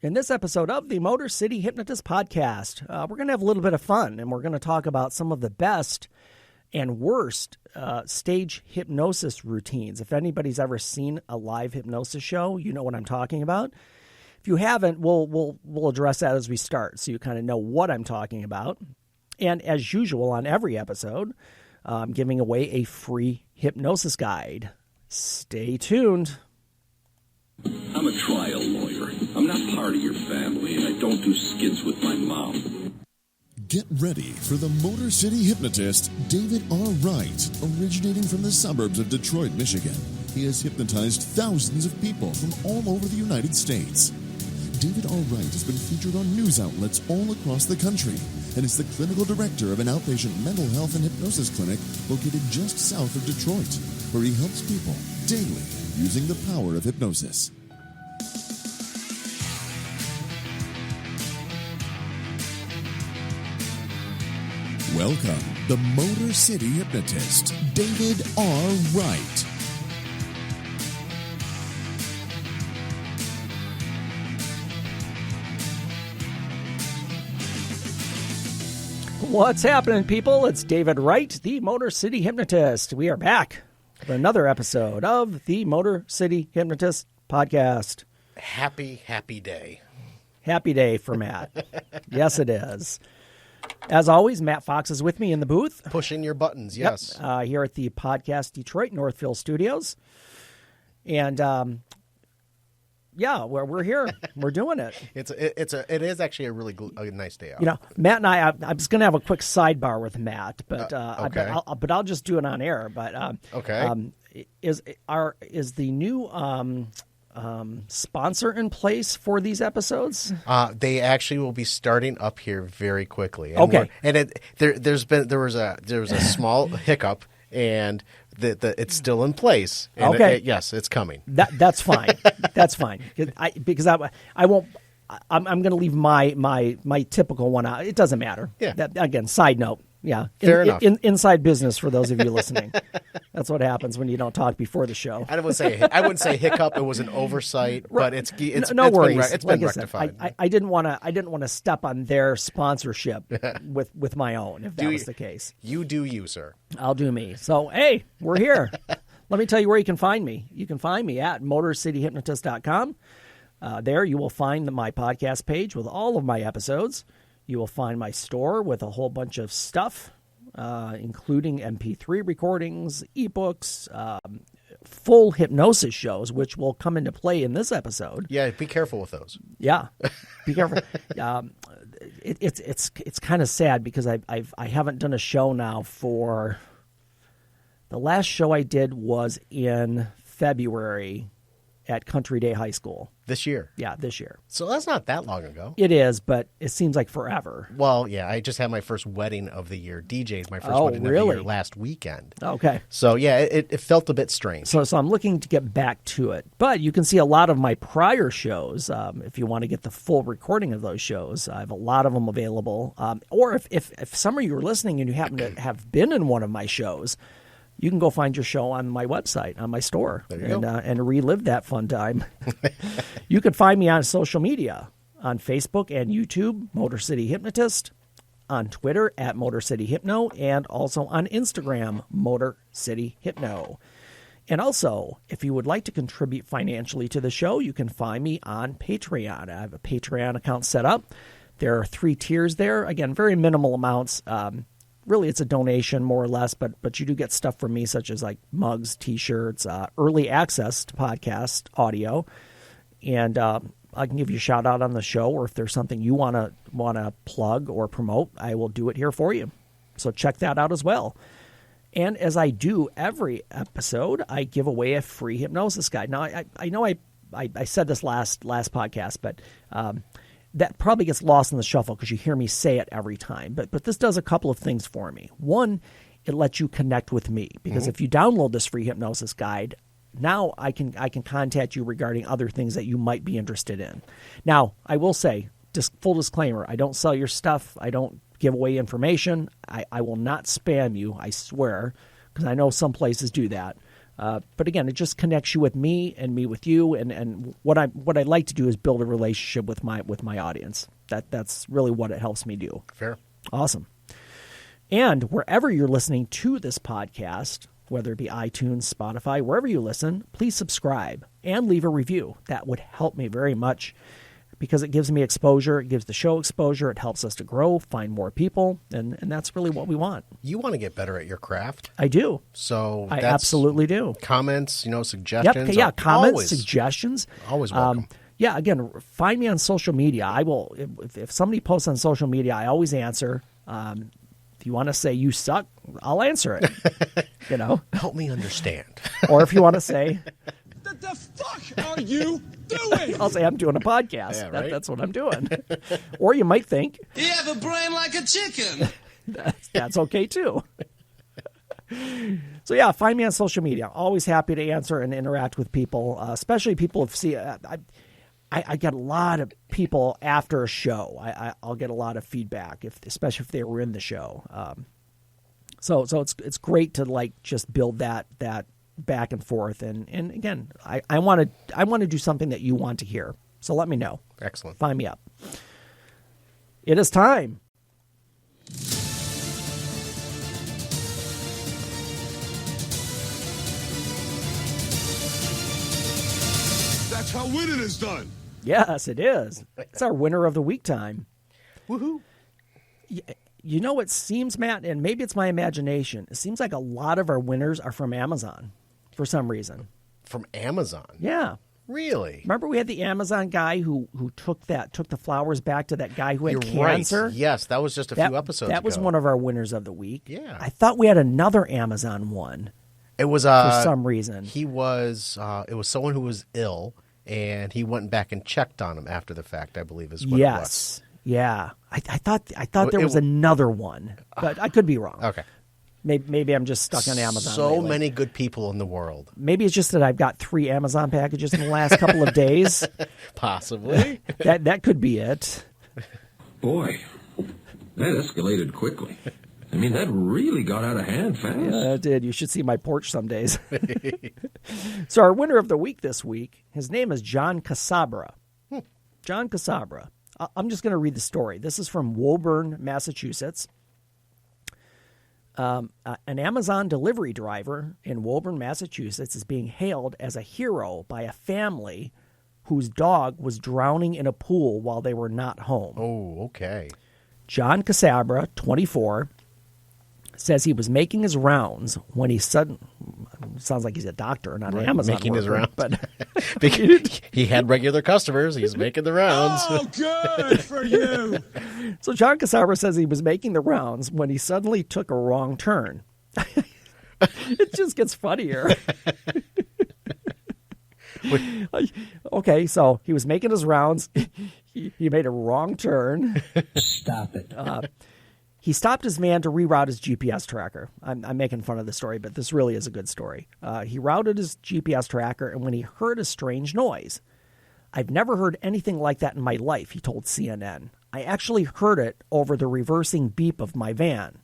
In this episode of the Motor City Hypnotist Podcast, we're going to have a little bit of fun, and we're going to talk about some of the best and worst stage hypnosis routines. If anybody's ever seen a live hypnosis show, you know what I'm talking about. If you haven't, we'll address that as we start, so you kind of know what I'm talking about. And as usual on every episode, I'm giving away a free hypnosis guide. Stay tuned. I'm a trial lawyer. I'm not part of your family, and I don't do skits with my mom. Get ready for the Motor City Hypnotist, David R. Wright, originating from the suburbs of Detroit, Michigan. He has hypnotized thousands of people from all over the United States. David R. Wright has been featured on news outlets all across the country and is the clinical director of an outpatient mental health and hypnosis clinic located just south of Detroit, where he helps people daily using the power of hypnosis. Welcome, the Motor City Hypnotist, David R. Wright. What's happening, people? It's David Wright, the Motor City Hypnotist. We are back for another episode of the Motor City Hypnotist Podcast. Happy day. Happy day for Matt. Yes, it is. As always, Matt Fox is with me in the booth. Pushing your buttons, yes. Yep, here at the Podcast Detroit Northfield Studios. And we're here. We're doing it. It is actually a really nice day out. You know, Matt and I was going to have a quick sidebar with Matt, but okay. I'll just do it on air. But okay, is the new sponsor in place for these episodes? They actually will be starting up here very quickly. And okay, there was a small hiccup, and it's still in place. And okay, yes, it's coming. That's fine. That's fine. Because I won't. I'm going to leave my typical one out. It doesn't matter. Yeah. Again, side note. Yeah. Fair enough. Inside business for those of you listening. That's what happens when you don't talk before the show. I wouldn't say hiccup. It was an oversight, but it's no worries. It's been rectified. I didn't want to step on their sponsorship with my own, if that was the case. You do you, sir. I'll do me. So, hey, we're here. Let me tell you where you can find me. You can find me at motorcityhypnotist.com. There you will find my podcast page with all of my episodes. You will find my store with a whole bunch of stuff, including MP3 recordings, ebooks, full hypnosis shows, which will come into play in this episode. Yeah, be careful with those. Yeah, be careful. It's kind of sad because I haven't done a show now for. The last show I did was in February at Country Day High School. This year? Yeah, this year. So that's not that long ago. It is, but it seems like forever. Well, yeah, I just had my first wedding of the year. DJ'd my first wedding of the year last weekend. Okay. So, yeah, it felt a bit strange. So I'm looking to get back to it. But you can see a lot of my prior shows. If you want to get the full recording of those shows, I have a lot of them available. Or if some of you are listening and you happen to have been in one of my shows, you can go find your show on my website, on my store, and relive that fun time. You can find me on social media, on Facebook and YouTube, Motor City Hypnotist, on Twitter at Motor City Hypno, and also on Instagram, Motor City Hypno. And also, if you would like to contribute financially to the show, you can find me on Patreon. I have a Patreon account set up. There are 3 tiers there. Again, very minimal amounts. Really, it's a donation, more or less, but you do get stuff from me, such as like mugs, T-shirts, early access to podcast audio, and I can give you a shout out on the show, or if there's something you want to plug or promote, I will do it here for you. So check that out as well. And as I do every episode, I give away a free hypnosis guide. Now, I know I said this last podcast, but that probably gets lost in the shuffle because you hear me say it every time. But this does a couple of things for me. One, it lets you connect with me because if you download this free hypnosis guide, now I can contact you regarding other things that you might be interested in. Now, I will say, just full disclaimer, I don't sell your stuff. I don't give away information. I will not spam you, I swear, because I know some places do that. But again, it just connects you with me and me with you. And what I like to do is build a relationship with my audience. That's really what it helps me do. Fair. Awesome. And wherever you're listening to this podcast, whether it be iTunes, Spotify, wherever you listen, please subscribe and leave a review. That would help me very much because it gives me exposure. It gives the show exposure. It helps us to grow, find more people. And that's really what we want. You want to get better at your craft. I do. So I absolutely do. Comments, suggestions. Yep. Yeah, comments, always, suggestions. Always welcome. Yeah, again, find me on social media. I will. If somebody posts on social media, I always answer. If you want to say you suck, I'll answer it. Help me understand. Or if you want to say, What the fuck are you doing? I'll say I'm doing a podcast. Yeah, right? That's what I'm doing. Or you might think You have a brain like a chicken. that's okay too. So yeah, find me on social media. Always happy to answer and interact with people, especially people who I get a lot of people after a show. I'll get a lot of feedback, especially if they were in the show. So it's great to just build that back and forth. And again, I want to do something that you want to hear. So let me know. Excellent. Find me up. It is time. That's how winning is done. Yes, it is. It's our winner of the week time. Woohoo. You know, it seems, Matt, and maybe it's my imagination, it seems like a lot of our winners are from Amazon for some reason. From Amazon? Yeah. Really? Remember we had the Amazon guy who took the flowers back to that guy who had You're cancer? Right. Yes, that was just a few episodes ago. That was one of our winners of the week. Yeah. I thought we had another Amazon one. It was for some reason. He was it was someone who was ill, and he went back and checked on him after the fact, I believe is what it was. Yeah. I thought there was another one, but I could be wrong. Okay. Maybe I'm just stuck on Amazon. So lately. many good people in the world. Maybe it's just that I've got 3 Amazon packages in the last couple of days. Possibly. That could be it. Boy, that escalated quickly. I mean, that really got out of hand fast. Yeah, it did. You should see my porch some days. So our winner of the week this week, his name is John Casabra. John Casabra. I'm just going to read the story. This is from Woburn, Massachusetts. An Amazon delivery driver in Woburn, Massachusetts is being hailed as a hero by a family whose dog was drowning in a pool while they were not home. Oh, okay. John Casabra, 24, says he was making his rounds when he sounds like he's a doctor, not an Amazon making worker, his rounds. But he had regular customers. He's making the rounds. Oh, good for you. So John Casabra says he was making the rounds when he suddenly took a wrong turn. It just gets funnier. Okay, so he was making his rounds. He made a wrong turn. Stop it. He stopped his van to reroute his GPS tracker. I'm making fun of the story, but this really is a good story. He routed his GPS tracker, and when he heard a strange noise, I've never heard anything like that in my life, he told CNN. I actually heard it over the reversing beep of my van.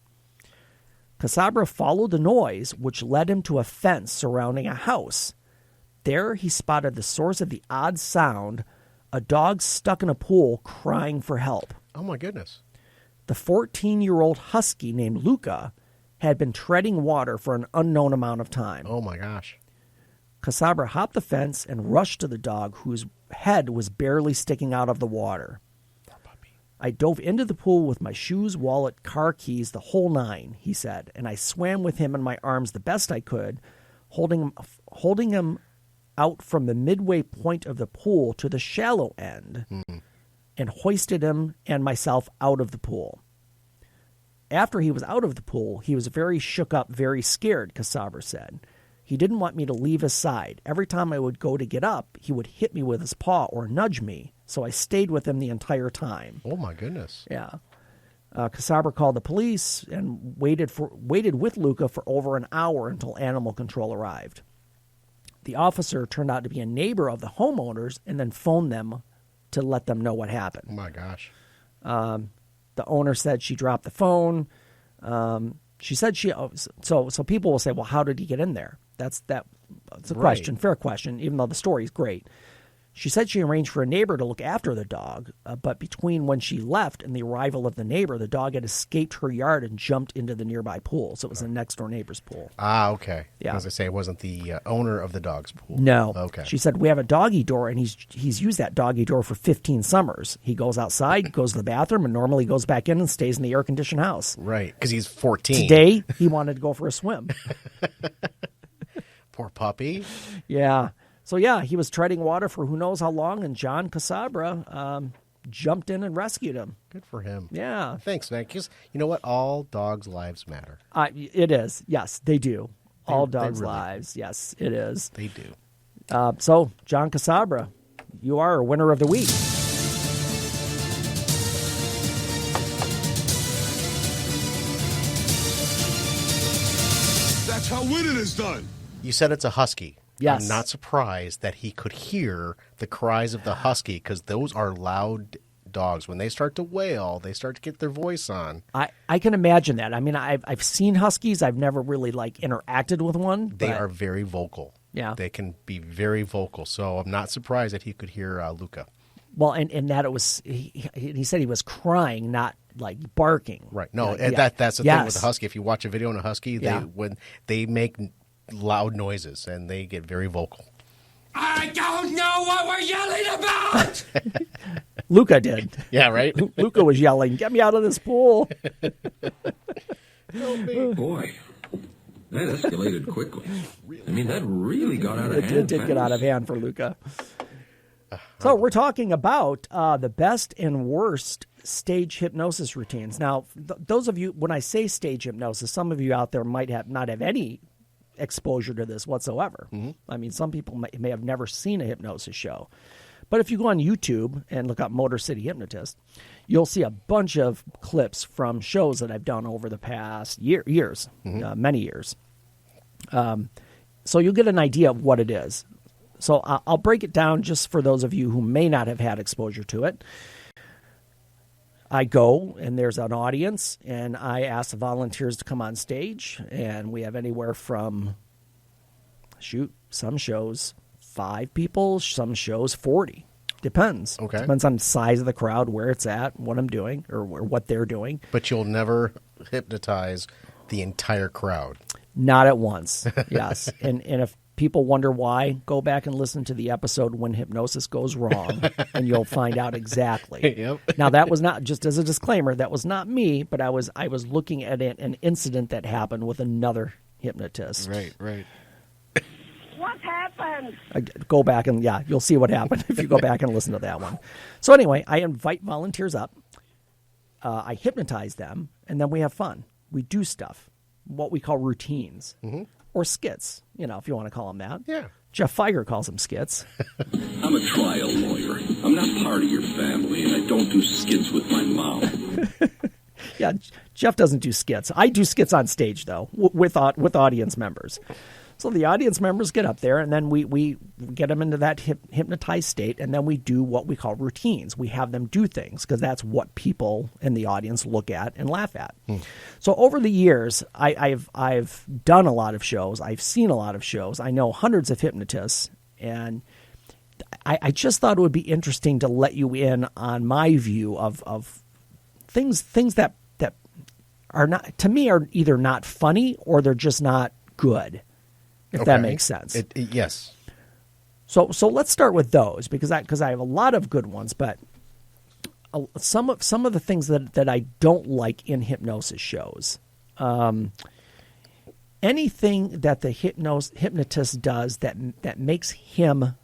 Casabra followed the noise, which led him to a fence surrounding a house. There he spotted the source of the odd sound, a dog stuck in a pool crying for help. Oh, my goodness. The 14-year-old husky named Luca had been treading water for an unknown amount of time. Oh, my gosh. Casabra hopped the fence and rushed to the dog, whose head was barely sticking out of the water. Poor puppy. I dove into the pool with my shoes, wallet, car keys, the whole 9, he said, and I swam with him in my arms the best I could, holding him out from the midway point of the pool to the shallow end, and hoisted him and myself out of the pool. After he was out of the pool, he was very shook up, very scared, Casabra said. He didn't want me to leave his side. Every time I would go to get up, he would hit me with his paw or nudge me, so I stayed with him the entire time. Oh, my goodness. Yeah. Casabra called the police and waited with Luca for over an hour until animal control arrived. The officer turned out to be a neighbor of the homeowners and then phoned them to let them know what happened. Oh, my gosh. The owner said she dropped the phone. She said so people will say, well, how did he get in there? That's a Right. question, fair question, even though the story's great. She said she arranged for a neighbor to look after the dog, but between when she left and the arrival of the neighbor, the dog had escaped her yard and jumped into the nearby pool. So it was the next door neighbor's pool. Ah, okay. Yeah. As I say, it wasn't the owner of the dog's pool. No. Okay. She said, we have a doggy door, and he's used that doggy door for 15 summers. He goes outside, goes to the bathroom, and normally goes back in and stays in the air-conditioned house. Right, because he's 14. Today, he wanted to go for a swim. Poor puppy. Yeah. So, yeah, he was treading water for who knows how long, and John Casabra jumped in and rescued him. Good for him. Yeah. Thanks, man. 'Cause you know what? All dogs' lives matter. It is. Yes, they do. All They dogs' really lives. Yes, it is. They do. So, John Casabra, you are a winner of the week. That's how winning is done. You said it's a husky. Yes. I'm not surprised that he could hear the cries of the husky because those are loud dogs. When they start to wail, they start to get their voice on. I can imagine that. I mean, I've seen huskies. I've never really interacted with one. They but- are very vocal. Yeah. They can be very vocal. So I'm not surprised that he could hear Luca. Well, and that it was. He said he was crying, not like barking. Right. No, Yeah. that's the thing with Yes. a husky. If you watch a video on a husky, Yeah. when they make loud noises and they get very vocal. I don't know what we're yelling about. Luca did. Yeah, right? Luca was yelling, "Get me out of this pool!" Boy, that escalated quickly. I mean, that really got out of hand. It did get out of hand for Luca. So we're talking about the best and worst stage hypnosis routines. Now, those of you, when I say stage hypnosis, some of you out there might not have any exposure to this whatsoever. I mean, some people may have never seen a hypnosis show. But if you go on YouTube and look up Motor City Hypnotist, you'll see a bunch of clips from shows that I've done over the past years, many years. So you'll get an idea of what it is. So I'll break it down just for those of you who may not have had exposure to it. I go, and there's an audience, and I ask the volunteers to come on stage, and we have anywhere from, some shows 5 people, some shows 40. Depends. Okay. Depends on the size of the crowd, where it's at, what I'm doing, or what they're doing. But you'll never hypnotize the entire crowd. Not at once, yes. And if people wonder why, go back and listen to the episode when hypnosis goes wrong, and you'll find out exactly. Yep. Now, that was not, just as a disclaimer, that was not me, but I was looking at an incident that happened with another hypnotist. Right. What happened? Go back and, you'll see what happened if you go back and listen to that one. So anyway, I invite volunteers up. I hypnotize them, and then we have fun. We do stuff, what we call routines, or skits, if you want to call them that. Yeah. Jeff Feiger calls them skits. I'm a trial lawyer. I'm not part of your family, and I don't do skits with my mom. Yeah, Jeff doesn't do skits. I do skits on stage, though, with audience members. So the audience members get up there, and then we get them into that hypnotized state, and then we do what we call routines. We have them do things because that's what people in the audience look at and laugh at. So over the years, I've done a lot of shows. I've seen a lot of shows. I know hundreds of hypnotists, and I just thought it would be interesting to let you in on my view of things that are not, to me, are either not funny or they're just not good. If that makes sense. Yes. So let's start with those because I have a lot of good ones, but some of the things that I don't like in hypnosis shows. Anything that the hypnotist does that makes him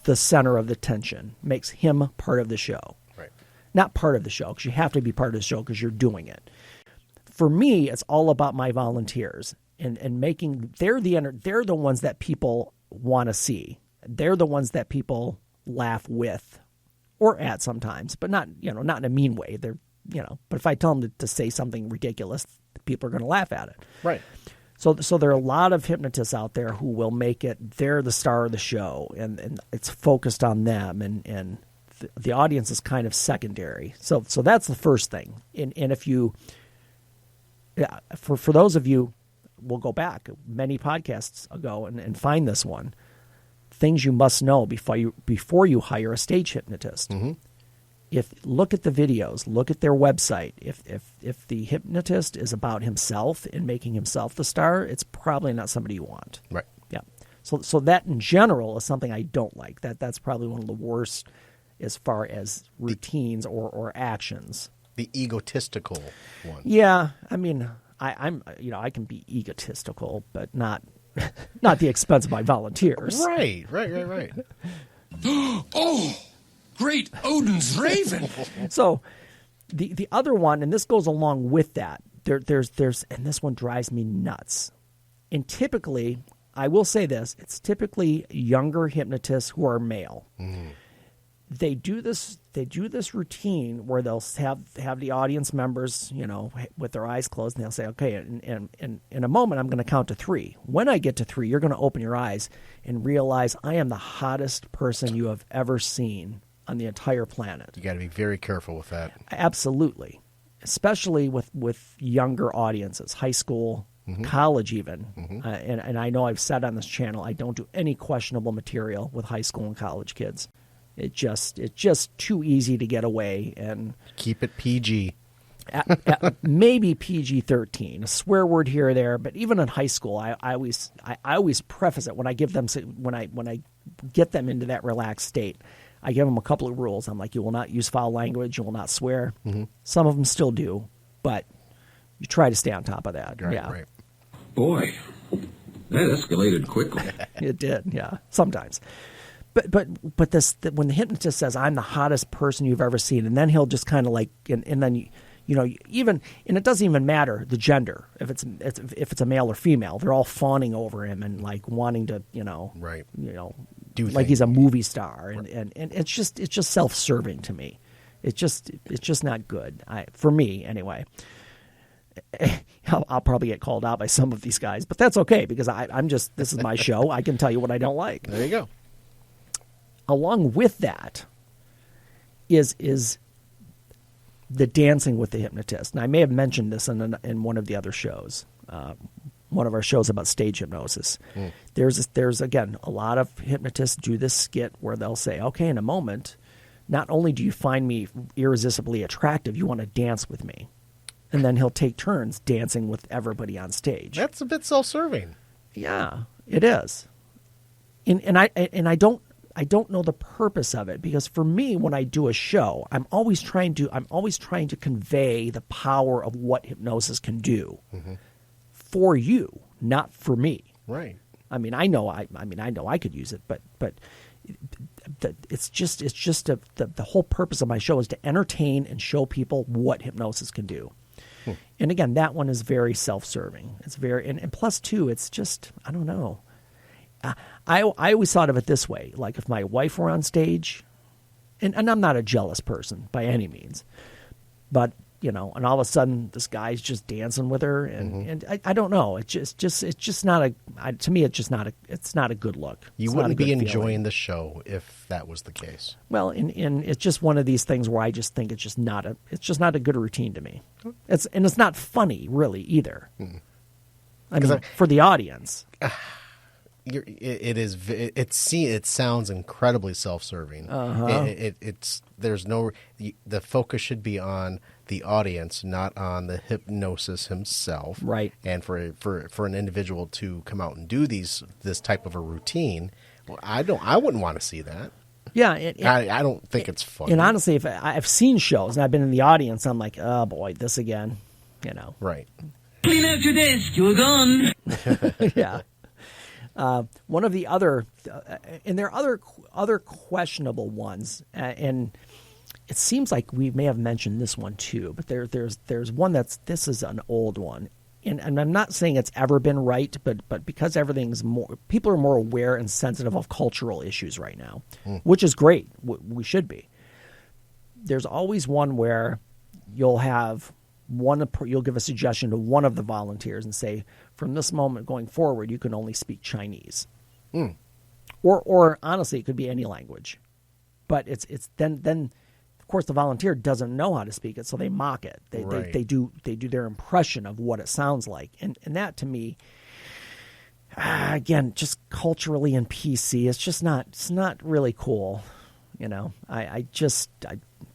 the center of the tension, makes him part of the show. Right. Not part of the show, because you have to be part of the show because you're doing it. For me, it's all about my volunteers. And making they're the ones that people want to see. They're the ones that people laugh with or at sometimes, but not in a mean way. They're but if I tell them to say something ridiculous, people are going to laugh at it. Right. So there are a lot of hypnotists out there who will make it they're the star of the show and it's focused on them and the audience is kind of secondary. So that's the first thing. And if you for those of you, we'll go back many podcasts ago and find this one. Things you must know before you hire a stage hypnotist. Mm-hmm. Look at the videos, look at their website. If the hypnotist is about himself and making himself the star, it's probably not somebody you want. Right. Yeah. So that in general is something I don't like. That's probably one of the worst as far as routines or actions. The egotistical one. Yeah, I mean, I'm I can be egotistical, but not the expense of my volunteers. Right. Oh, great Odin's raven. So the other one, and this goes along with that. There's and this one drives me nuts. And typically, I will say this: it's typically younger hypnotists who are male. Mm. They do this routine where they'll have the audience members, with their eyes closed, and they'll say, okay, and in a moment, I'm going to count to 3. When I get to 3, you're going to open your eyes and realize I am the hottest person you have ever seen on the entire planet. You got to be very careful with that. Absolutely. Especially with younger audiences, high school, mm-hmm. college even. Mm-hmm. And I know I've said on this channel, I don't do any questionable material with high school and college kids. It's just too easy to get away and keep it PG. Maybe PG-13, a swear word here or there, but even in high school, I always preface it when I give them when I get them into that relaxed state. I give them a couple of rules. I'm like, you will not use foul language, you will not swear. Mm-hmm. Some of them still do, but you try to stay on top of that. Right, yeah. Right. Boy, that escalated quickly. It did, yeah, sometimes. But this when the hypnotist says I'm the hottest person you've ever seen, and then he'll just kind of like and then even and it doesn't even matter the gender if it's a male or female, they're all fawning over him and like wanting to right do like things. He's a movie star and it's just self-serving to me. It's just not good for me anyway. I'll probably get called out by some of these guys, but that's okay because this is my show. I can tell you what I don't like. There you go. Along with that is the dancing with the hypnotist. And I may have mentioned this in one of the other shows, one of our shows about stage hypnosis. Mm. There's again, a lot of hypnotists do this skit where they'll say, okay, in a moment, not only do you find me irresistibly attractive, you want to dance with me. And then he'll take turns dancing with everybody on stage. That's a bit self-serving. Yeah, it is. And I don't know the purpose of it because for me, when I do a show, I'm always trying to convey the power of what hypnosis can do mm-hmm. for you, not for me. Right. I mean, I know I could use it, but it's just the whole purpose of my show is to entertain and show people what hypnosis can do. Hmm. And again, that one is very self-serving. It's very and plus too, it's just I don't know. I always thought of it this way, like if my wife were on stage, and I'm not a jealous person by any means, but, and all of a sudden this guy's just dancing with her, and I don't know, it's just not to me, it's not a good look. You wouldn't be enjoying the show if that was the case. Well, and it's just one of these things where I just think it's just not a good routine to me. It's not funny really either. Hmm. I mean, for the audience. It sounds incredibly self-serving. Uh-huh. The focus should be on the audience, not on the hypnosis himself. Right. And for an individual to come out and do this type of a routine, well, I wouldn't want to see that. Yeah, I don't think it's funny. And honestly, if I've seen shows and I've been in the audience, I'm like, oh boy, this again, Right. Clean out your desk, you're gone. Yeah. One of the other, and there are other questionable ones, and it seems like we may have mentioned this one too. But there's one this is an old one, and I'm not saying it's ever been right, but because people are more aware and sensitive of cultural issues right now, which is great. We should be. There's always one where you'll give a suggestion to one of the volunteers and say, from this moment going forward, you can only speak Chinese. Mm. Or honestly, it could be any language. But it's then of course, the volunteer doesn't know how to speak it, so they mock it. They do their impression of what it sounds like, and that to me, again, just culturally and PC, it's not really cool.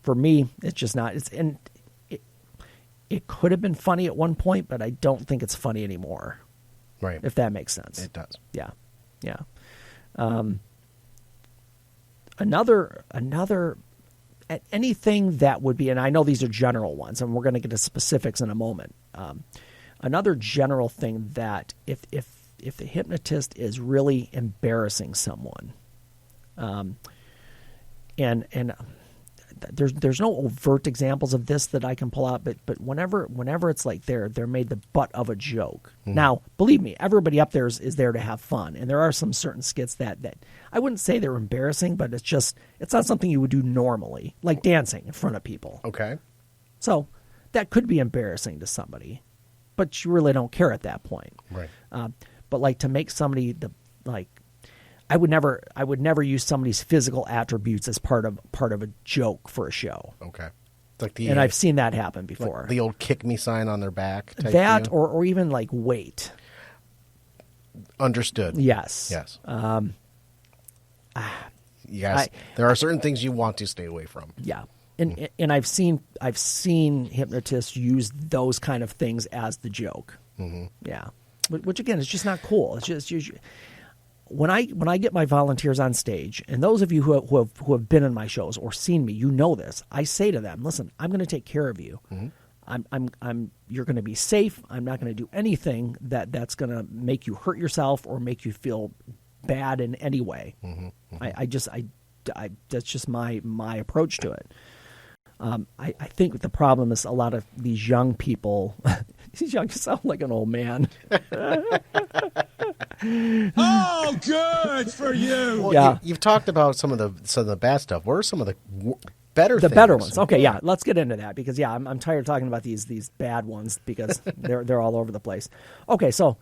For me, it's just not. It could have been funny at one point, but I don't think it's funny anymore. Right. If that makes sense. It does. Yeah. Another anything that would be, and I know these are general ones, and we're going to get to specifics in a moment. Another general thing that if the hypnotist is really embarrassing someone, and there's no overt examples of this that I can pull out, but whenever it's like they're made the butt of a joke. Mm-hmm. Now, believe me, everybody up there is there to have fun, and there are some certain skits that I wouldn't say they're embarrassing, but it's not something you would do normally, like dancing in front of people. Okay. So that could be embarrassing to somebody, but you really don't care at that point. Right. But like to make somebody I would never use somebody's physical attributes as part of a joke for a show. Okay. Like and I've seen that happen before. Like the old kick me sign on their back type that deal? or even like weight. Understood. Yes. Yes. There are certain things you want to stay away from. Yeah. And I've seen hypnotists use those kind of things as the joke. Mm-hmm. Yeah. Which again is just not cool. It's just when I get my volunteers on stage, and those of you who have been in my shows or seen me, you know this. I say to them, "Listen, I'm going to take care of you. Mm-hmm. You're going to be safe. I'm not going to do anything that's going to make you hurt yourself or make you feel bad in any way." Mm-hmm. Mm-hmm. That's just my approach to it. I think the problem is a lot of these young people. These young sound like an old man. Oh, good for you. Well, yeah, you've talked about some of the bad stuff. What are some of the better things? The better ones. Okay, yeah, let's get into that because I'm tired of talking about these bad ones because they're all over the place. Okay, so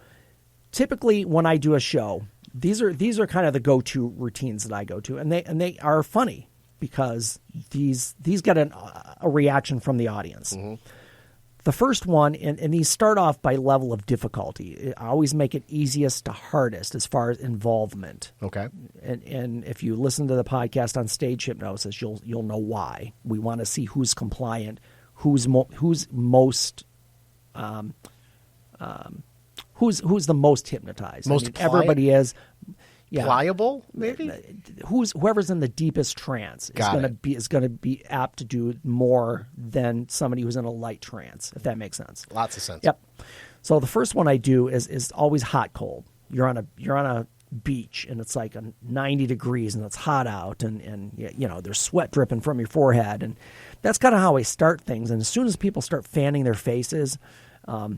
typically when I do a show, these are kind of the go-to routines that I go to, and they are funny because these get a reaction from the audience. Mm-hmm. The first one, and these start off by level of difficulty. I always make it easiest to hardest as far as involvement. Okay. And if you listen to the podcast on stage hypnosis, you'll know why. We want to see who's compliant, who's the most hypnotized. Everybody is. Yeah. Pliable, maybe. Whoever's in the deepest trance is going to be apt to do more than somebody who's in a light trance, if that makes sense. Lots of sense. Yep. So the first one I do is always hot cold. You're on a beach and it's like 90 degrees and it's hot out and there's sweat dripping from your forehead, and that's kind of how I start things. And as soon as people start fanning their faces, and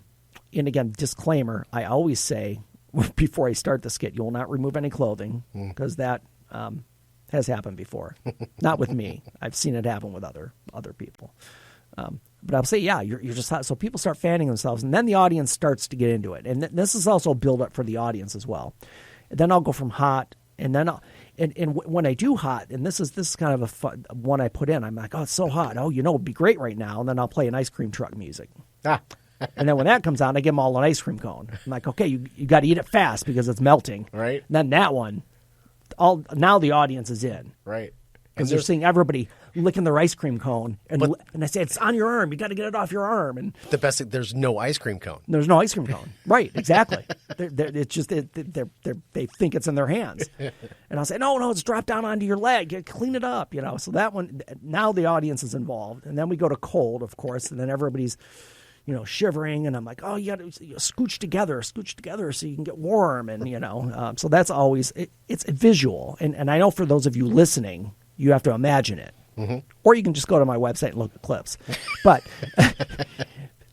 again, disclaimer, I always say, before I start the skit, you will not remove any clothing because that has happened before. Not with me. I've seen it happen with other people. But I'll say, yeah, you're just hot. So people start fanning themselves, and then the audience starts to get into it. And this is also a build-up for the audience as well. And then I'll go from hot, and then when I do hot, and this is kind of a fun one I put in, I'm like, oh, it's so hot. Oh, it'd be great right now. And then I'll play an ice cream truck music. And then when that comes on, I give them all an ice cream cone. I'm like, okay, you got to eat it fast because it's melting. Right. And then that one, now the audience is in. Right. Because they're seeing everybody licking their ice cream cone. And I say, it's on your arm. You got to get it off your arm. And the best thing, there's no ice cream cone. There's no ice cream cone. Right, exactly. It's just they think it's in their hands. And I'll say, no, it's dropped down onto your leg. Clean it up, So that one, now the audience is involved. And then we go to cold, of course, and then everybody's shivering, and I'm like, oh, you got to scooch together so you can get warm, and so that's always it's a visual, and I know for those of you listening, you have to imagine it, mm-hmm. or you can just go to my website and look at clips, but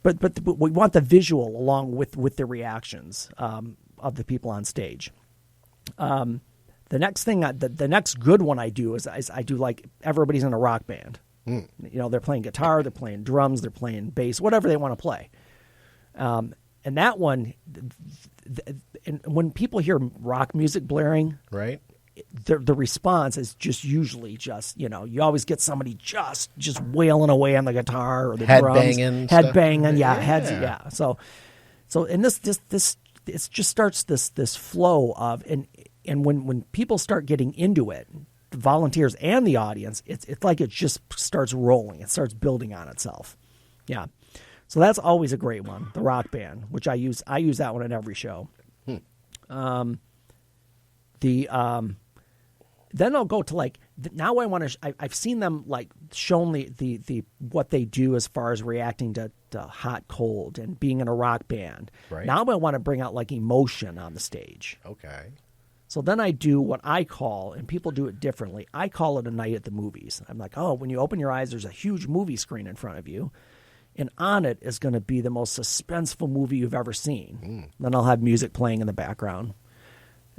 we want the visual along with the reactions of the people on stage. The next thing, the next good one I do is I do like everybody's in a rock band. They're playing guitar, they're playing drums, they're playing bass, whatever they want to play. And that one, and when people hear rock music blaring, right, the response is just usually just, you know, you always get somebody just wailing away on the guitar or the head drums, banging, head stuff. banging, heads, So and this it just starts this flow of and when people start getting into it, the volunteers and the audience, it's like it just starts rolling. It starts building on itself. Yeah. So that's always a great one, the rock band, which I use that one in every show. Then I'll go to like now I want to. I've seen them like shown the what they do as far as reacting to hot, cold, and being in a rock band. Right. Now I want to bring out like emotion on the stage. Okay. So then I do what I call, and people do it differently. I call it a night at the movies. I'm like, oh, when you open your eyes, there's a huge movie screen in front of you. And on it is going to be the most suspenseful movie you've ever seen. Then I'll have music playing in the background.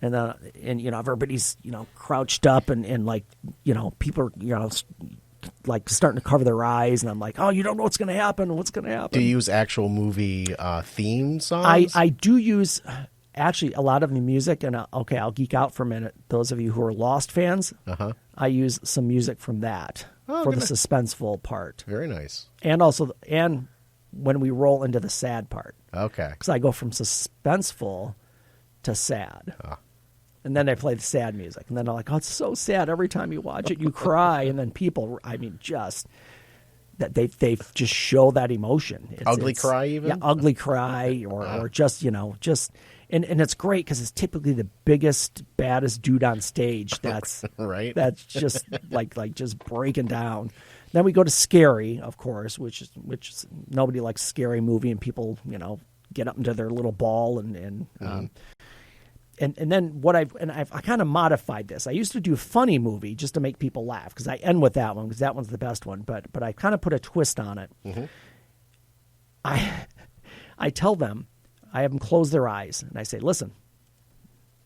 And you know, everybody's, you know, crouched up and like, you know, people are, you know, like starting to cover their eyes. And I'm like, oh, you don't know what's going to happen. What's going to happen? Do you use actual movie theme songs? I do use actually a lot of the music. And I'll geek out for a minute. Those of you who are Lost fans, I use some music from that for the suspenseful part. Very nice. And also, and when we roll into the sad part. Okay. Because I go from suspenseful to sad. And then I play the sad music. And then I'm like, oh, it's so sad. Every time you watch it, you cry. And then people, I mean, just that they just show that emotion. Ugly cry even? Yeah, ugly cry or just, you know, just, and it's great because it's typically the biggest, baddest dude on stage that's right. That's just like just breaking down. Then we go to scary, of course, which is nobody likes a scary movie, and people, you know, get up into their little ball and then I kind of modified this. I used to do funny movie just to make people laugh because I end with that one because that one's the best one. But I kind of put a twist on it. I tell them, I have them close their eyes, and I say, listen,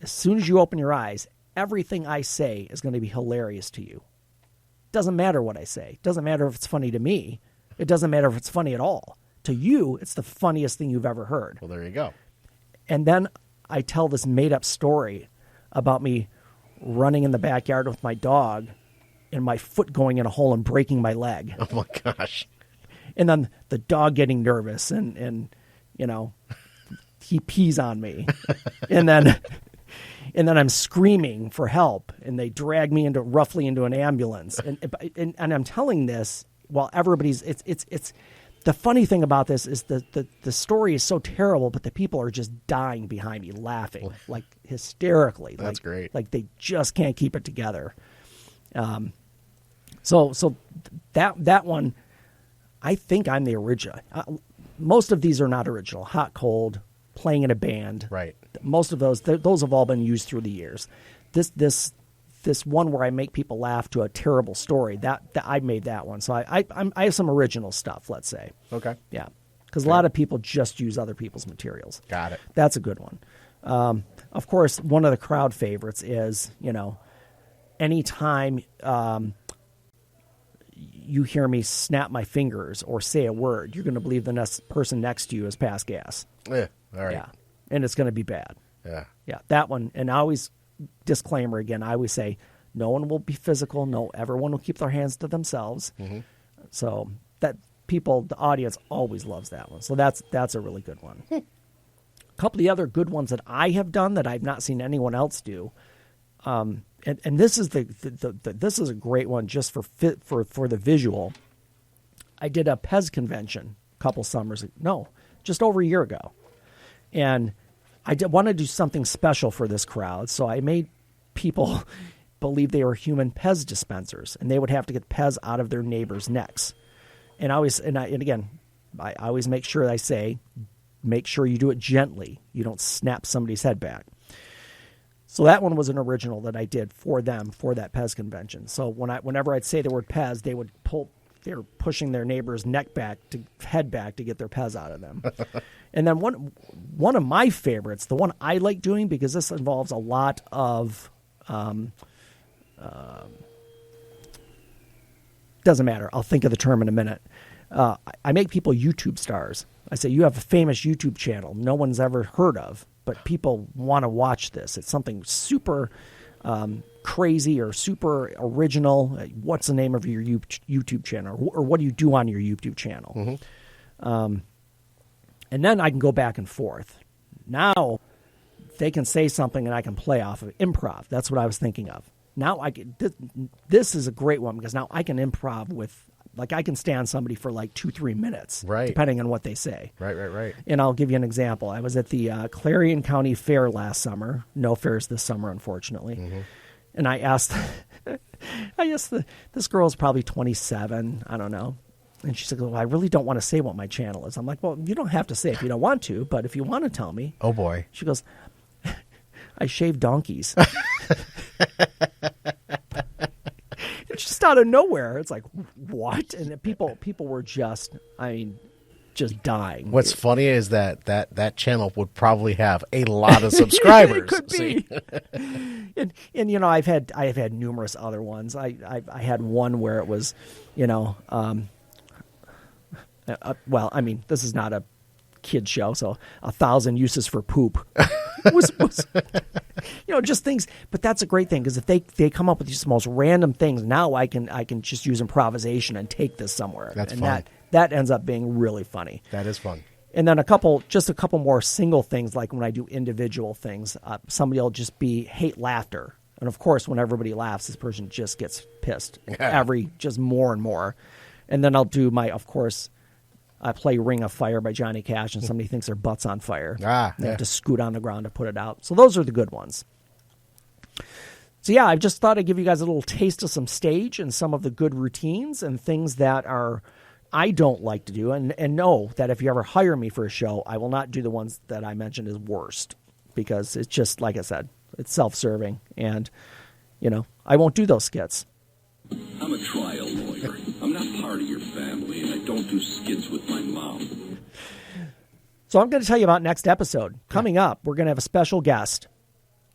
as soon as you open your eyes, everything I say is going to be hilarious to you. Doesn't matter what I say. Doesn't matter if it's funny to me. It doesn't matter if it's funny at all. To you, it's the funniest thing you've ever heard. Well, there you go. And then I tell this made-up story about me running in the backyard with my dog and my foot going in a hole and breaking my leg. Oh, my gosh. And then the dog getting nervous and you know, he pees on me. and then I'm screaming for help, and they drag me roughly into an ambulance. And I'm telling this while everybody's it's the funny thing about this is the story is so terrible, but the people are just dying behind me laughing like hysterically. That's great. Like they just can't keep it together. So that one, I think I'm the original. Most of these are not original. Hot, cold, playing in a band. Right. Most of those have all been used through the years. This one where I make people laugh to a terrible story, that I made that one. So I have some original stuff, let's say. Okay. Yeah. Because a lot of people just use other people's materials. Got it. That's a good one. Of course, one of the crowd favorites is, you know, anytime you hear me snap my fingers or say a word, you're going to believe the next person next to you is past gas. Yeah. All right. Yeah. And it's going to be bad. Yeah. Yeah. That one. And I always, disclaimer again, I always say, no one will be physical. No, everyone will keep their hands to themselves. So that the audience always loves that one. So that's a really good one. A couple of the other good ones that I have done that I've not seen anyone else do. And this is this is a great one just for the visual. I did a Pez convention a couple summers ago. No, just over a year ago. And I want to do something special for this crowd, so I made people believe they were human Pez dispensers, and they would have to get Pez out of their neighbors' necks. And I always make sure I say, make sure you do it gently. You don't snap somebody's head back. So that one was an original that I did for them for that Pez convention. So whenever I'd say the word Pez, they would they were pushing their neighbor's head back to get their Pez out of them. And then one of my favorites, the one I like doing because this involves a lot of doesn't matter. I'll think of the term in a minute. I make people YouTube stars. I say, you have a famous YouTube channel no one's ever heard of, but people want to watch this. It's something super crazy or super original. What's the name of your YouTube channel, or what do you do on your YouTube channel? And then I can go back and forth. Now they can say something and I can play off of improv. That's what I was thinking of. Now this is a great one because now I can improv with, like, I can stand somebody for like 2-3 minutes, right, depending on what they say. Right. And I'll give you an example. I was at the Clarion County Fair last summer. No fairs this summer, unfortunately. And I asked, this girl's probably 27. I don't know. And she said, well, I really don't want to say what my channel is. I'm like, well, you don't have to say if you don't want to, but if you want to tell me. Oh, boy. She goes, I shave donkeys. Just out of nowhere. It's like, what? And people were just dying. What's funny is that channel would probably have a lot of subscribers. It could be. and you know, I've had numerous other ones. I had one where it was, you know, well, I mean, this is not a kid show, so 1,000 uses for poop. was you know, just things. But that's a great thing because if they come up with just the most random things, now I can just use improvisation and take this somewhere. That's and fun. That ends up being really funny. That is fun. And then a couple more single things, like when I do individual things, somebody will just hate laughter. And of course, when everybody laughs, this person just gets pissed just more and more. And then I'll do I play Ring of Fire by Johnny Cash, and somebody thinks their butt's on fire. They have to scoot on the ground to put it out. So those are the good ones. So yeah, I just thought I'd give you guys a little taste of some stage and some of the good routines and things that I don't like to do. And know that if you ever hire me for a show, I will not do the ones that I mentioned as worst, because it's just, like I said, it's self-serving. And, you know, I won't do those skits. I'm a trial lawyer. I'm not part of your family, and I don't do skits with my mom. So I'm going to tell you about next episode. Coming up, we're going to have a special guest.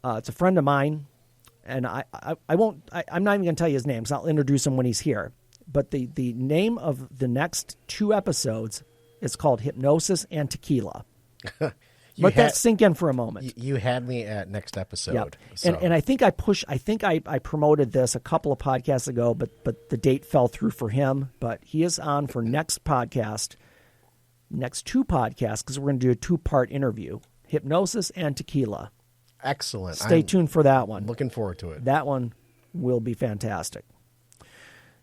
It's a friend of mine, and I'm not even going to tell you his name, because I'll introduce him when he's here. But the name of the next 2 episodes is called Hypnosis and Tequila. Let that sink in for a moment. You had me at next episode. Yep. So. And I think I promoted this a couple of podcasts ago, but the date fell through for him. But he is on for next 2 podcasts, because we're going to do a 2-part interview, Hypnosis and Tequila. Excellent. Stay tuned for that one. Looking forward to it. That one will be fantastic.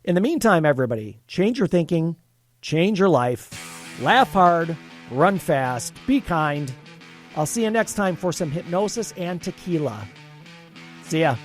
In the meantime, everybody, change your thinking, change your life, laugh hard, run fast, be kind. I'll see you next time for some Hypnosis and Tequila. See ya.